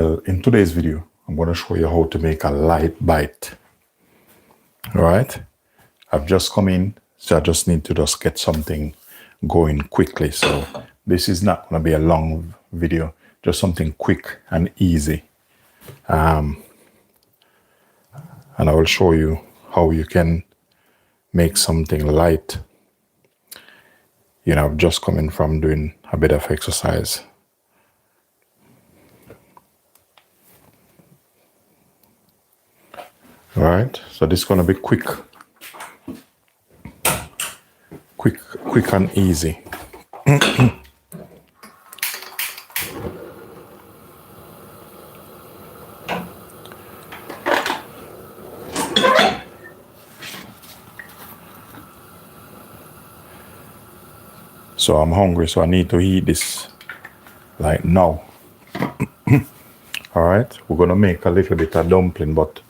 In today's video, I'm going to show you how to make a light bite. All right. I've just come in, so I just need to just get something going quickly. So this is not going to be a long video, just something quick and easy. And I will show you how you can make something light. You know, I've just come in from doing a bit of exercise. All right, so this is going to be quick and easy. So I'm hungry, so I need to eat this like now. All right, we're going to make a little bit of dumpling, but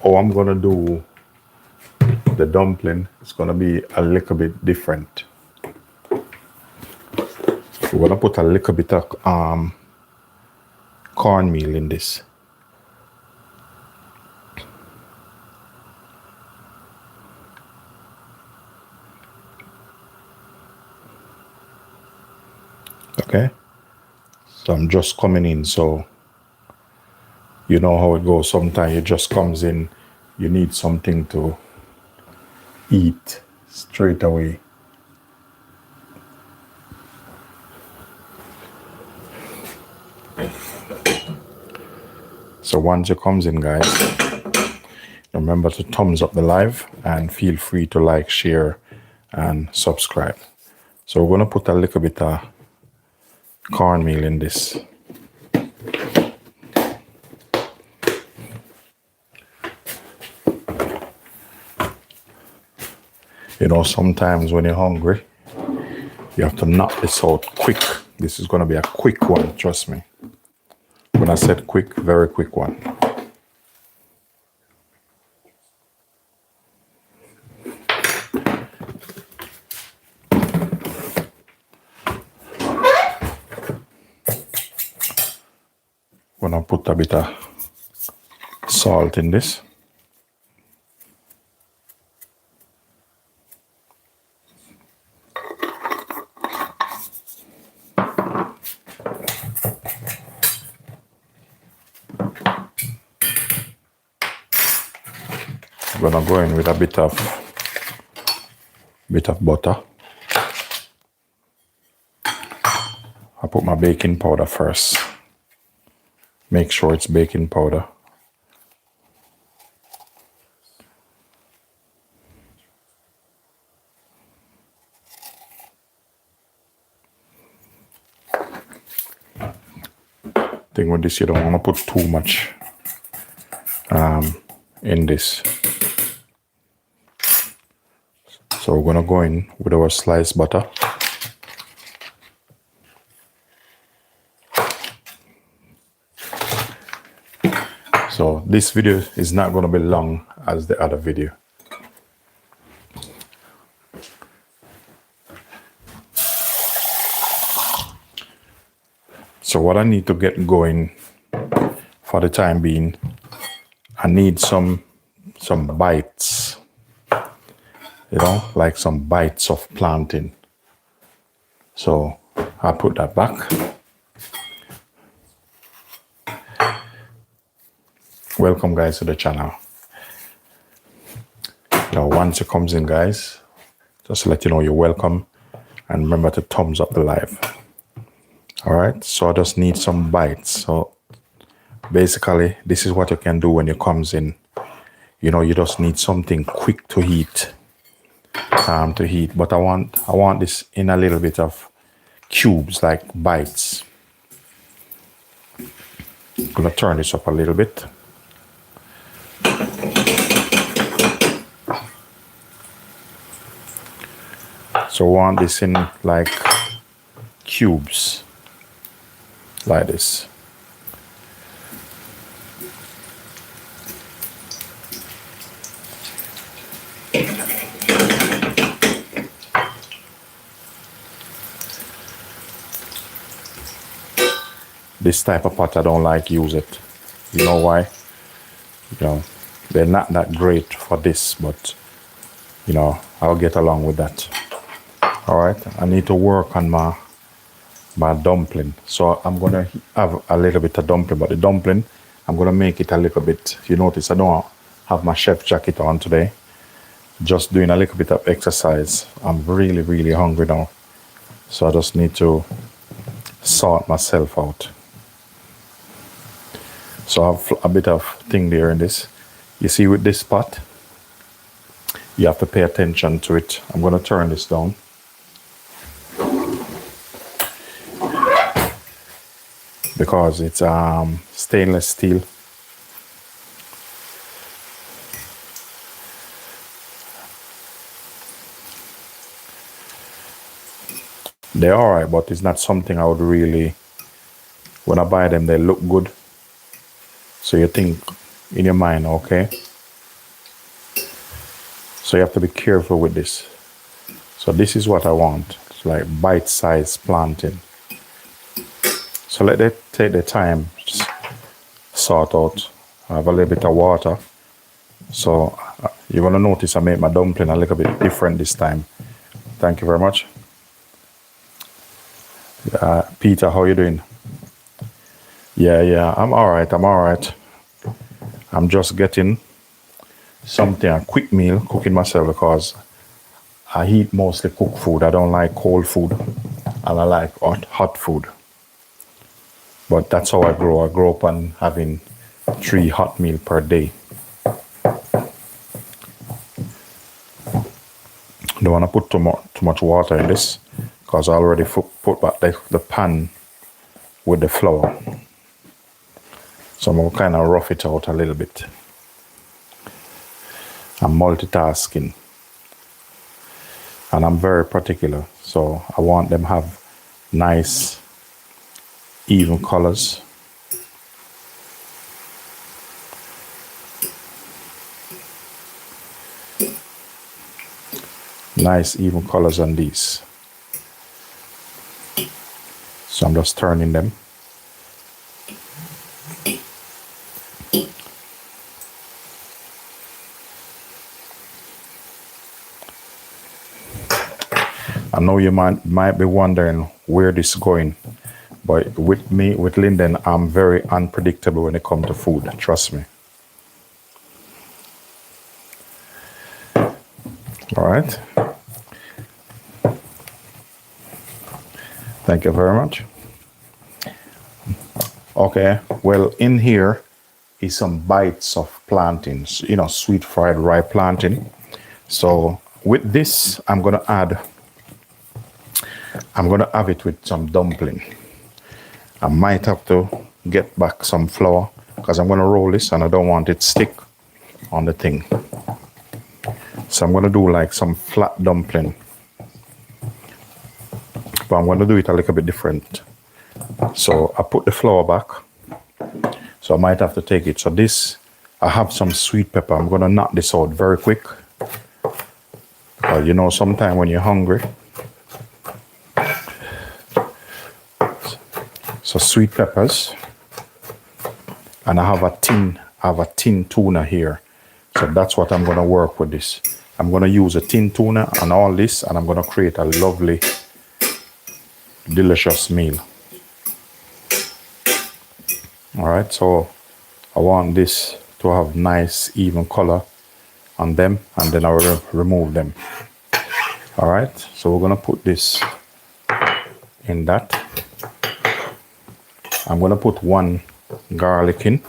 how I'm going to do the dumpling is going to be a little bit different. We're going to put a little bit of cornmeal in this. Okay, so I'm just coming in, so you know how it goes. Sometimes it just comes in, you need something to eat straight away. So once it comes in, guys, remember to thumbs up the live and feel free to like, share, and subscribe. So we're going to put a little bit of cornmeal in this. You know, sometimes when you're hungry, you have to knock this out quick. This is going to be a quick one, trust me. When I said quick, very quick one. I'm going to put a bit of salt in this. I'm going to go in with a bit of butter. I put my baking powder first. Make sure it's baking powder. Thing with this, you don't want to put too much in this. So we're going to go in with our sliced butter. So this video is not going to be long as the other video. So what I need to get going for the time being, I need some bites. You know, like some bites of plantain. So I'll put that back. Welcome, guys, to the channel. Now, once it comes in, guys, just to let you know you're welcome. And remember to thumbs up the live. All right, so I just need some bites. So basically, this is what you can do when it comes in. You know, you just need something quick to heat. But I want this in a little bit of cubes, like bites. I'm gonna turn this up a little bit. So I want this in like cubes, like this. this type of pot, I don't like use it. You know why? You know, they're not that great for this, but you know, I'll get along with that. All right, I need to work on my dumpling. So I'm gonna have a little bit of dumpling, but the dumpling, I'm gonna make it a little bit. You notice I don't have my chef jacket on today. Just doing a little bit of exercise. I'm really, really hungry now. So I just need to sort myself out. So I have a bit of thing there in this. You see with this pot, you have to pay attention to it. I'm gonna turn this down. Because it's stainless steel. They're alright, but it's not something I would really, when I buy them, they look good. So you think in your mind, okay. So you have to be careful with this. So this is what I want. It's like bite-sized plantain. So let it take the time, just sort out. I have a little bit of water. So you're gonna notice I made my dumpling a little bit different this time. Thank you very much. Peter, how you doing? Yeah, I'm all right. I'm just getting something, a quick meal, cooking myself because I eat mostly cooked food. I don't like cold food, and I like hot food. But that's how I grow. I grew up on having 3 hot meals per day. Don't want to put too much water in this because I already put back the pan with the flour. So I'm going to kind of rough it out a little bit. I'm multitasking. And I'm very particular. So I want them to have nice, even colors. Nice even colors on these. So I'm just turning them. I know you might be wondering where this is going. But with me, with Linden, I'm very unpredictable when it comes to food. Trust me. All right. Thank you very much. Okay. Well, in here is some bites of plantains, you know, sweet fried rye plantain. So with this, I'm gonna have it with some dumpling. I might have to get back some flour because I'm going to roll this and I don't want it stick on the thing. So I'm going to do like some flat dumpling. But I'm going to do it a little bit different. So I put the flour back. So I might have to take it. So this, I have some sweet pepper. I'm going to knock this out very quick. You know, sometime when you're hungry. So sweet peppers, and I have a tin tuna here. So that's what I'm gonna work with this. I'm gonna use a tin tuna and all this, and I'm gonna create a lovely, delicious meal. All right, so I want this to have nice even color on them, and then I will remove them. All right, so we're gonna put this in that. I'm going to put 1 garlic in.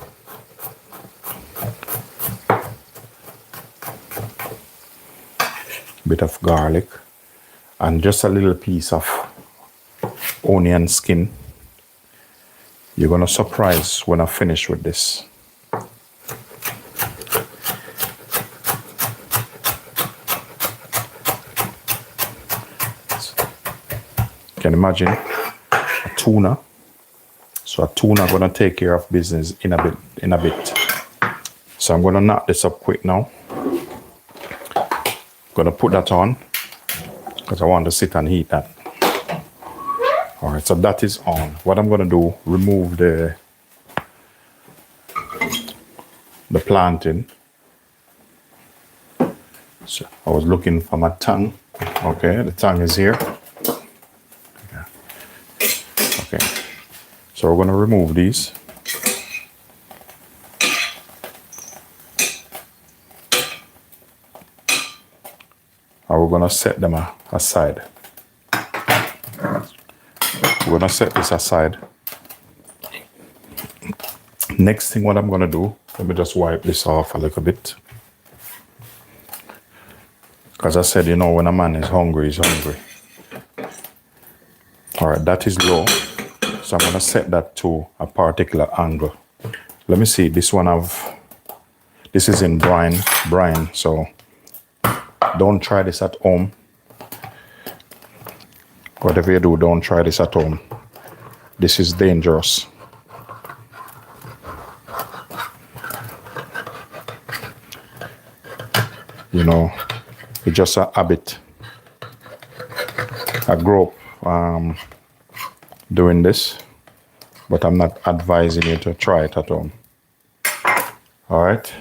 Bit of garlic. And just a little piece of onion skin. You're going to surprise when I finish with this. You can imagine a tuna. So a tuna gonna take care of business in a bit. So I'm gonna knock this up quick now. Gonna put that on because I want to sit and heat that. All right. right, so that is on. What I'm gonna do, remove the plantain. So I was looking for my tongue. Okay, the tongue is here. Okay, so we're gonna remove these. And we're gonna set them aside. We're gonna set this aside. Next thing, what I'm gonna do, let me just wipe this off a little bit. Because I said, you know, when a man is hungry, he's hungry. All right, that is low. So I'm gonna set that to a particular angle. Let me see, this is in brine, so don't try this at home. Whatever you do, don't try this at home. This is dangerous. You know, it's just a habit. I grew up doing this, but I'm not advising you to try it at home. All right,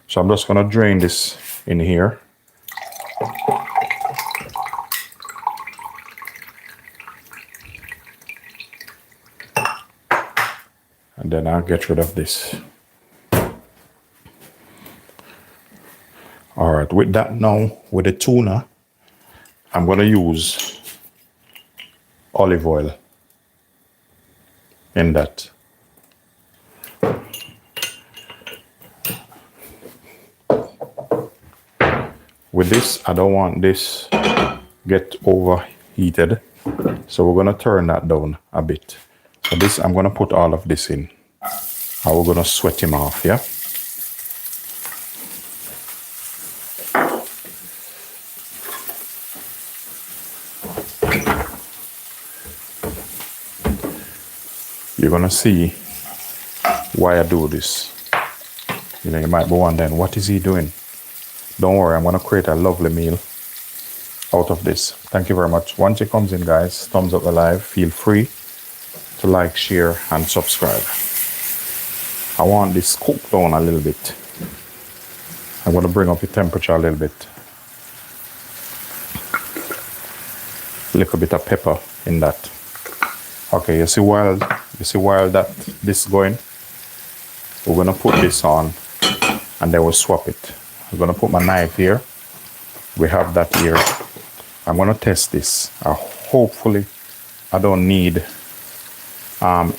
so I'm just gonna drain this in here. And then I'll get rid of this. All right, with that now, with the tuna, I'm gonna use olive oil in that. With this, I don't want this get overheated, so we're gonna turn that down a bit. So this, I'm gonna put all of this in, and we're gonna sweat him off, yeah? You're gonna see why I do this. You know, you might be wondering, what is he doing? Don't worry, I'm gonna create a lovely meal out of this. Thank you very much. Once it comes in, guys, thumbs up the live. Feel free to like, share, and subscribe. I want this cooked down a little bit. I'm gonna bring up the temperature a little bit. A little bit of pepper in that. Okay, you see while that this is going, we're gonna put this on and then we'll swap it. I'm gonna put my knife here. We have that here. I'm gonna test this. Hopefully I don't need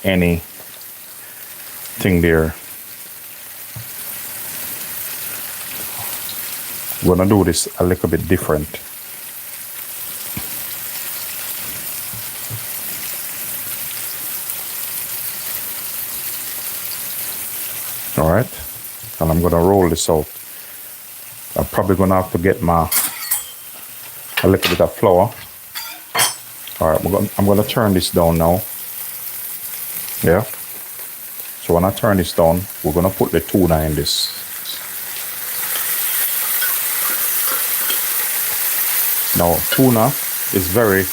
anything there. We're gonna do this a little bit different. All right, and I'm gonna roll this out. I'm probably gonna have to get a little bit of flour. All right, I'm gonna turn this down now. Yeah. So when I turn this down, we're gonna put the tuna in this. Now, tuna is very,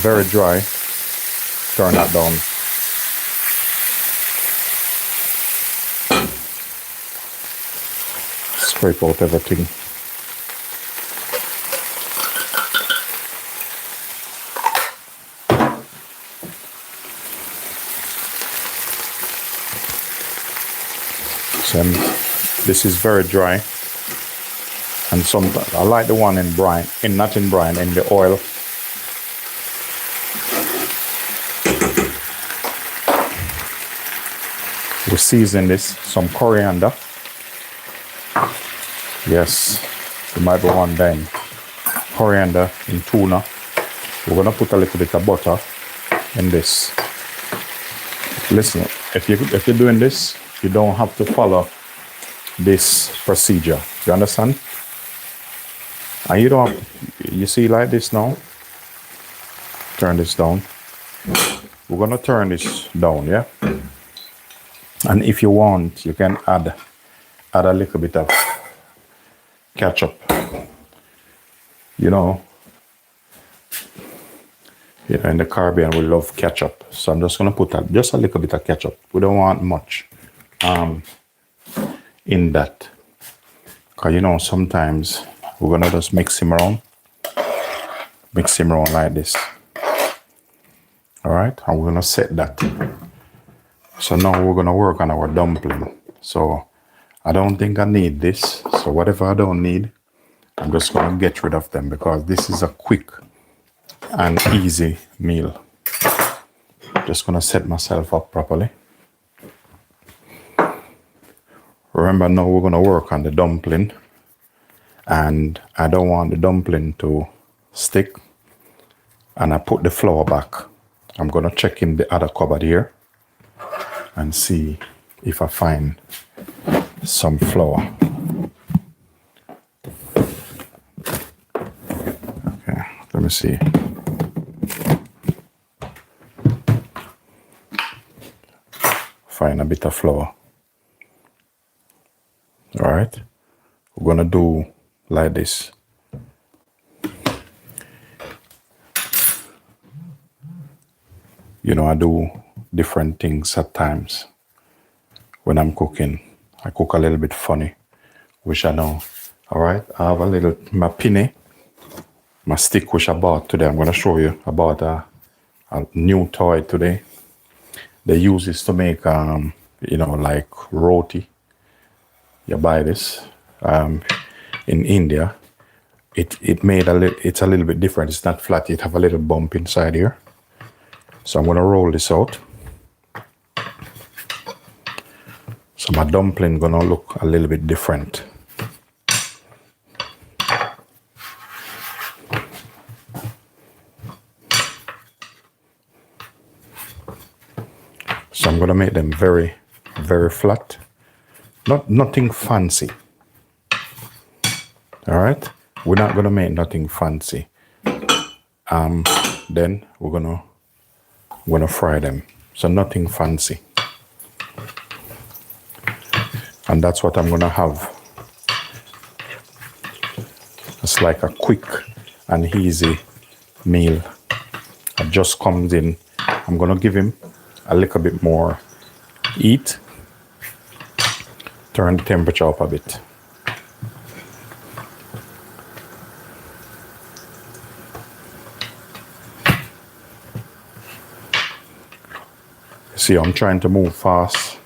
very dry. Turn that down. Scrape out everything. So this is very dry, and I like the one in brine, not in brine, in the oil. We season this, some coriander. Yes, you might be wondering, coriander in tuna. We're gonna put a little bit of butter in this. Listen, if you're doing this, you don't have to follow this procedure. You understand? And you don't have, you see like this now? Turn this down. We're gonna turn this down, yeah? And if you want, you can add a little bit of ketchup. You know, You know, in the Caribbean, we love ketchup. So I'm just going to put just a little bit of ketchup. We don't want much in that. Because, you know, sometimes we're going to just mix him around. Mix him around like this. All right. And we're going to set that. So now we're going to work on our dumpling. So I don't think I need this. So whatever I don't need, I'm just going to get rid of them because this is a quick and easy meal. Just going to set myself up properly. Remember now we're going to work on the dumpling. And I don't want the dumpling to stick. And I put the flour back. I'm going to check in the other cupboard here and see if I find some flour. Okay, let me see. Find a bit of flour. All right, we're gonna do like this. You know, I do different things at times when I'm cooking. I cook a little bit funny, which I know. All right, I have a little, my pinny, my stick, which I bought today. I'm gonna show you. I bought a new toy today. They use this to make, you know, like roti. You buy this in India. It's a little bit different. It's not flat. It have a little bump inside here. So I'm gonna roll this out. So my dumpling gonna look a little bit different. So I'm gonna make them very, very flat. Nothing fancy. All right, we're not gonna make nothing fancy. Then we're gonna fry them. So nothing fancy. And that's what I'm gonna have. It's like a quick and easy meal. It just comes in. I'm gonna give him a little bit more heat. Turn the temperature up a bit. See, I'm trying to move fast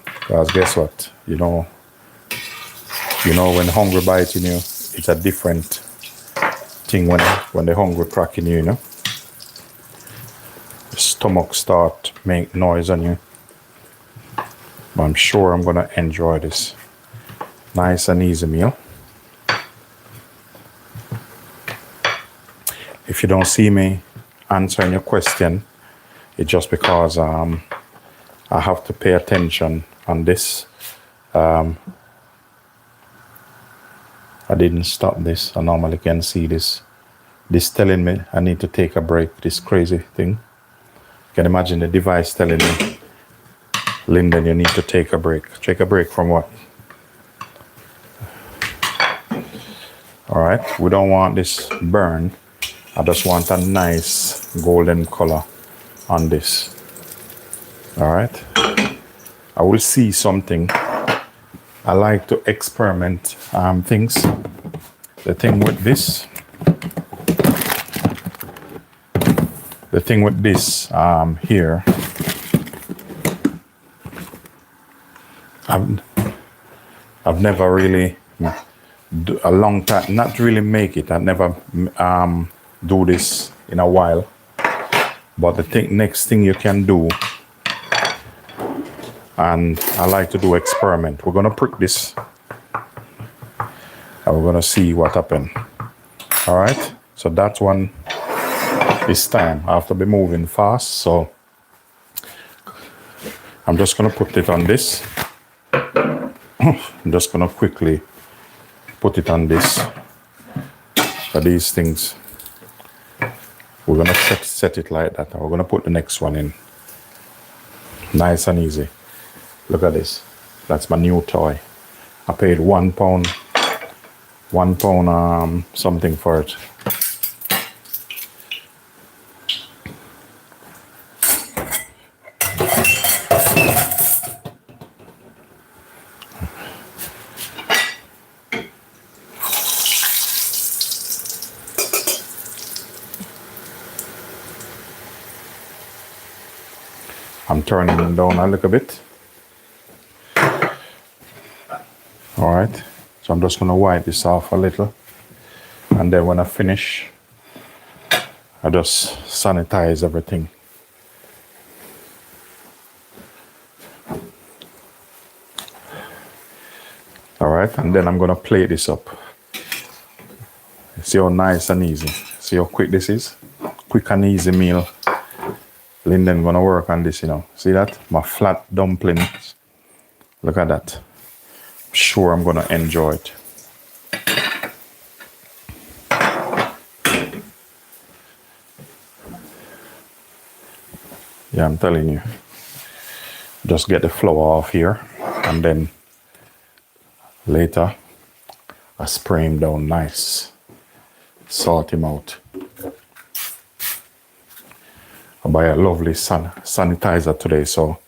because guess what? You know when hunger biting you, it's a different thing when the hunger cracking you, you know. The stomach start make noise on you. But I'm sure I'm gonna enjoy this nice and easy meal. If you don't see me answering your question, it's just because I have to pay attention on this. I didn't stop this. I normally can see this. This telling me I need to take a break, this crazy thing. You can imagine the device telling me, Linden, you need to take a break. Take a break from what? All right, we don't want this burn. I just want a nice golden color on this. All right, I will see something. I like to experiment things. The thing with this here, I've never really a long time not really make it. I never do this in a while. But the next thing you can do, and I like to do experiment. We're gonna prick this, and we're gonna see what happens. All right. So that one, this time I have to be moving fast. So I'm just gonna put it on this. I'm just gonna quickly put it on this. For these things, we're gonna set it like that. We're gonna put the next one in. Nice and easy. Look at this. That's my new toy. I paid £1 something for it. I'm turning it down a little bit. All right, so I'm just gonna wipe this off a little, and then when I finish, I just sanitize everything. All right, and then I'm gonna plate this up. See how nice and easy. See how quick this is? Quick and easy meal. Linden gonna work on this, you know. See that? My flat dumplings. Look at that. I'm sure I'm gonna enjoy it. Yeah, I'm telling you. Just get the flour off here, and then later I spray him down nice. Sort him out. I buy a lovely sanitizer today, so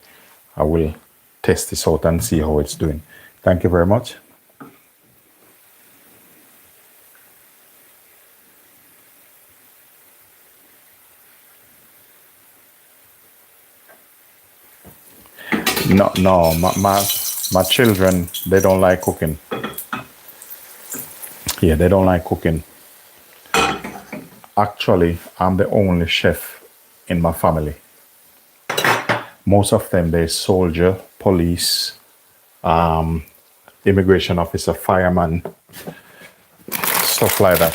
I will test this out and see how it's doing. Thank you very much. No, my children, they don't like cooking. Yeah, they don't like cooking. Actually, I'm the only chef in my family. Most of them, they're soldier, police, immigration officer, fireman, stuff like that.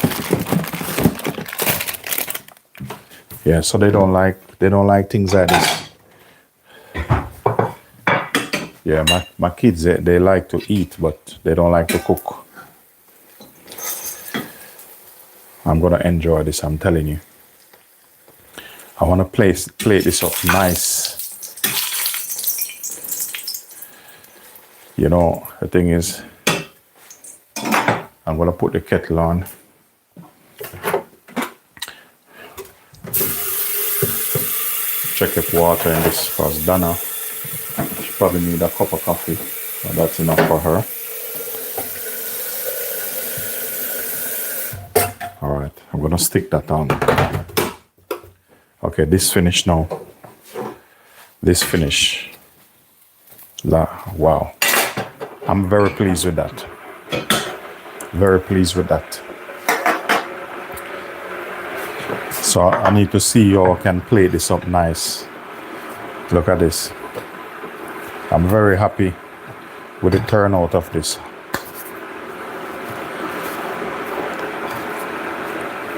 Yeah, so they don't like things like this. Yeah, my kids, they like to eat, but they don't like to cook. I'm gonna enjoy this, I'm telling you. I wanna plate this up nice. You know, the thing is, I'm gonna put the kettle on. Check if water in this, because Donna, she probably need a cup of coffee. So that's enough for her. All right, I'm gonna stick that on. Okay, this finished now. This finish. Wow. I'm very pleased with that. Very pleased with that. So I need to see how I can plate this up nice. Look at this. I'm very happy with the turnout of this.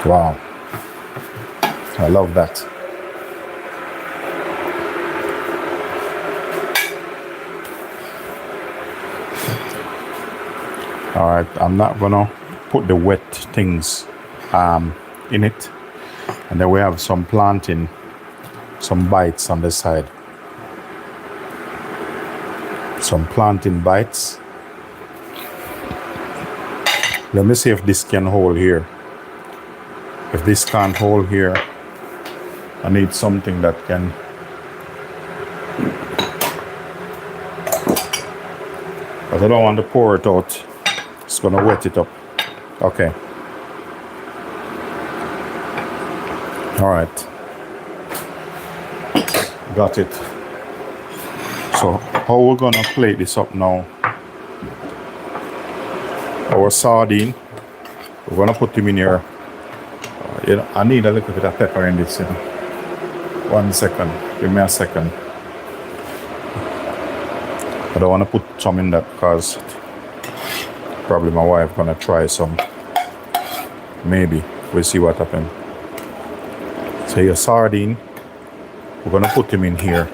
Wow. I love that. All right, I'm not gonna put the wet things in it. And then we have some plantain, some bites on the side. Some plantain bites. Let me see if this can hold here. If this can't hold here, I need something that can. But I don't want to pour it out. It's gonna wet it up. Okay. All right. Got it. So how we're gonna plate this up now? Our sardine. We're gonna put them in here. You know, I need a little bit of pepper in this. You know. 1 second. Give me a second. I don't want to put some in that because probably my wife gonna try some. Maybe. We'll see what happens. So your sardine, we're gonna put them in here.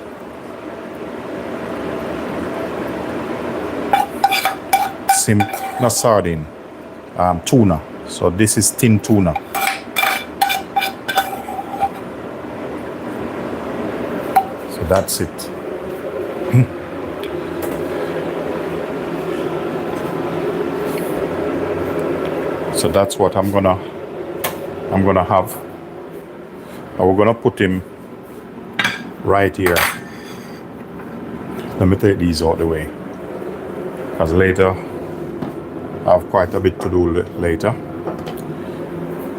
Not sardine, tuna. So this is tin tuna. So that's it. So that's what I'm gonna have. And we're gonna put him right here. Let me take these out the way, because later I have quite a bit to do later.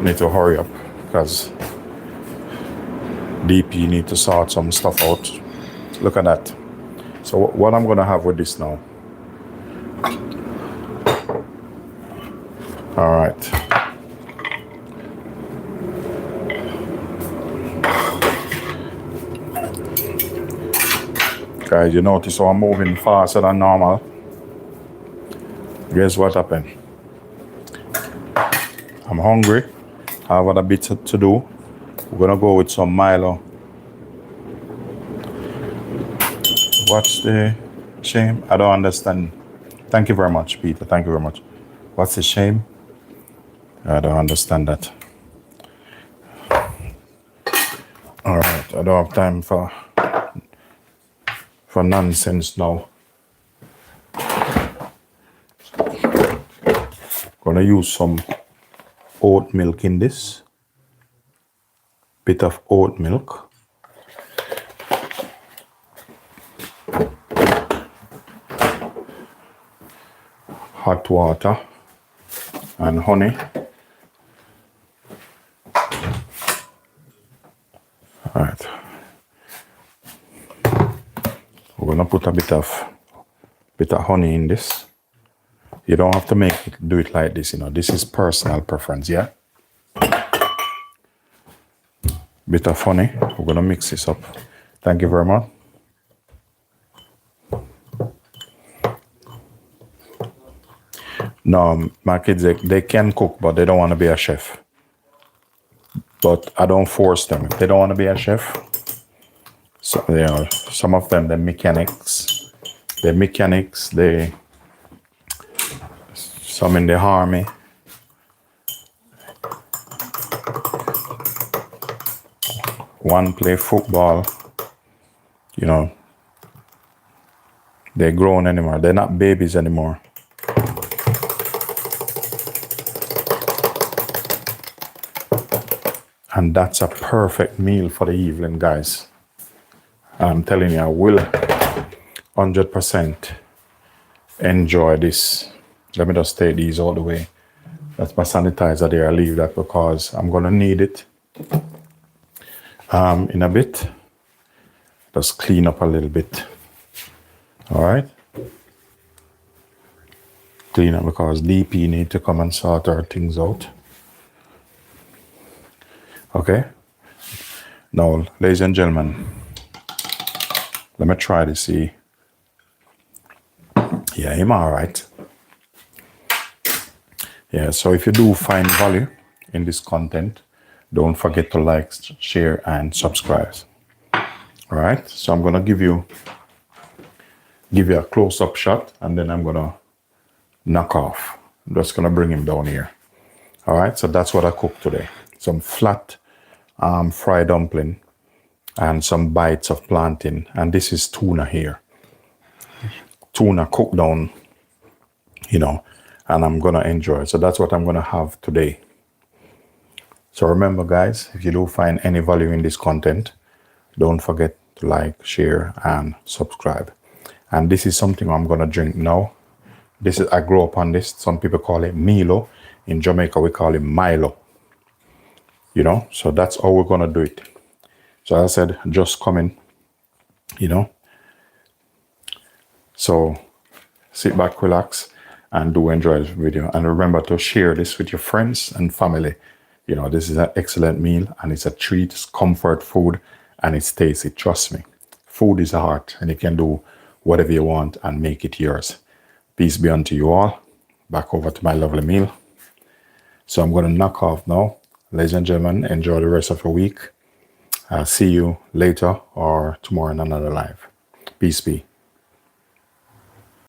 Need to hurry up because DP need to sort some stuff out. Look at that. So what I'm gonna have with this now. All right. Guys, you notice how I'm moving faster than normal. Guess what happened? I'm hungry. I have a bit to do. We're gonna go with some Milo. What's the shame? I don't understand. Thank you very much, Peter. Thank you very much. What's the shame? I don't understand that. All right, I don't have time for nonsense now. Gonna use some oat milk in this. Bit of oat milk. Hot water and honey. All right. We're gonna put a bit of honey in this. You don't have to do it like this, you know. This is personal preference, yeah. Bit of honey. We're gonna mix this up. Thank you very much. No, my kids, they can cook, but they don't want to be a chef. But I don't force them. If they don't want to be a chef, so, you know, some of them, they're mechanics. Some in the army. One play football. You know, they're grown anymore. They're not babies anymore. And that's a perfect meal for the evening, guys. I'm telling you, I will 100% enjoy this. Let me just take these all the way. That's my sanitizer there. I leave that because I'm gonna need it in a bit. Just clean up a little bit. All right. Clean up because DP need to come and sort our things out. Okay. Now, ladies and gentlemen, let me try to see. Yeah, I'm all right. Yeah, so if you do find value in this content, don't forget to like, share, and subscribe. All right, so I'm gonna give you a close-up shot, and then I'm gonna knock off. I'm just gonna bring him down here. All right, so that's what I cooked today. Some flat fried dumpling and some bites of plantain. And this is tuna here. Tuna cooked down, you know, and I'm gonna enjoy it. So that's what I'm gonna have today. So remember, guys, if you do find any value in this content, don't forget to like, share, and subscribe. And this is something I'm gonna drink now. I grew up on this. Some people call it Milo. In Jamaica, we call it Milo. You know, so that's how we're gonna do it. So as I said, just coming, you know. So sit back, relax, and do enjoy this video. And remember to share this with your friends and family. You know, this is an excellent meal, and it's a treat. It's comfort food, and it's tasty. Trust me, food is art, and you can do whatever you want and make it yours. Peace be unto you all. Back over to my lovely meal. So I'm gonna knock off now. Ladies and gentlemen, enjoy the rest of your week. I'll see you later or tomorrow in another live. Peace be.